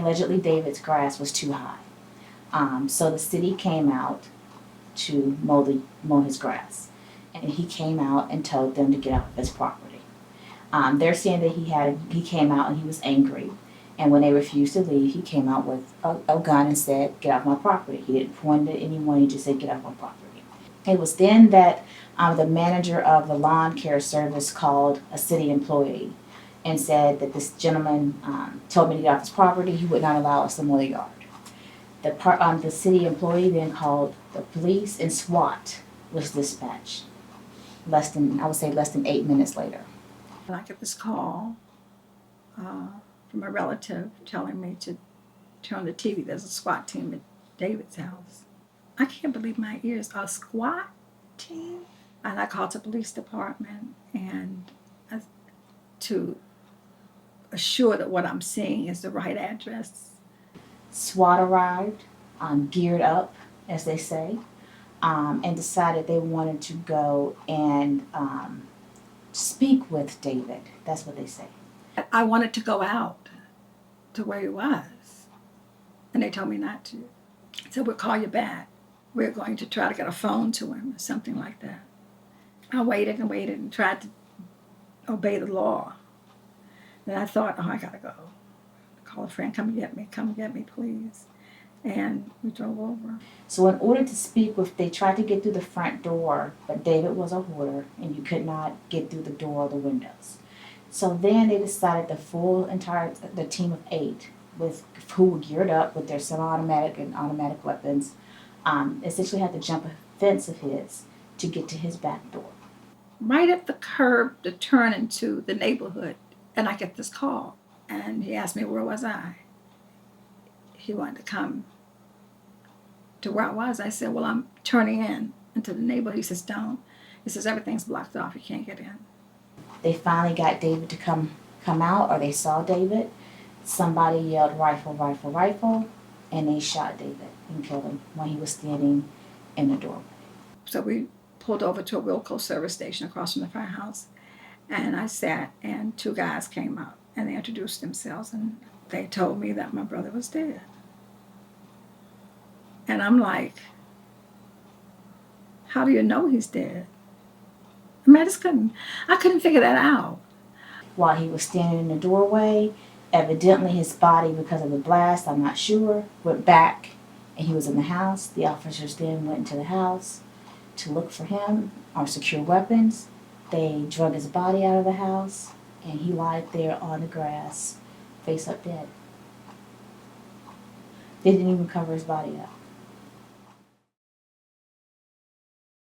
allegedly David's grass was too high. So the city came out to mow his grass, and he came out and told them to get off of his property. They're saying that he came out and he was angry, and when they refused to leave, he came out with a gun and said, "Get off my property." He didn't point at anyone. He just said, "Get off my property." It was then that the manager of the lawn care service called a city employee and said that this gentleman told me to get off his property. He would not allow us to mow the yard. The city employee then called the police, and SWAT was dispatched. Less than 8 minutes later. I get this call from a relative telling me to turn on the TV. There's a SWAT team at David's house. I can't believe my ears. A SWAT team? And I called the police department and to assure that what I'm seeing is the right address. SWAT arrived, geared up, as they say, and decided they wanted to go and speak with David. That's what they say. I wanted to go out to where he was, and they told me not to. So we'll call you back. We're going to try to get a phone to him or something like that. I waited and waited and tried to obey the law. Then I thought, oh, I gotta go. Call a friend, come get me, please. And we drove over. So in order to speak with, they tried to get through the front door, but David was a hoarder, and you could not get through the door or the windows. So then they decided the team of 8, who were geared up with their semi-automatic and automatic weapons, essentially had to jump a fence of his to get to his back door. Right at the curb to turn into the neighborhood, and I get this call. And he asked me where was I. He wanted to come to where I was. I said, well, I'm turning into the neighborhood. He says, don't. He says, everything's blocked off. You can't get in. They finally got David to come out, or they saw David. Somebody yelled, "Rifle, rifle, rifle," and they shot David and killed him when he was standing in the doorway. So we pulled over to a Wilco service station across from the firehouse, and I sat, and 2 guys came out, and they introduced themselves, and they told me that my brother was dead. And I'm like, how do you know he's dead? I mean, I couldn't figure that out. While he was standing in the doorway, evidently his body, because of the blast, I'm not sure, went back, and he was in the house. The officers then went into the house to look for him or secure weapons. They drug his body out of the house, and he lied there on the grass, face up dead. They didn't even cover his body up.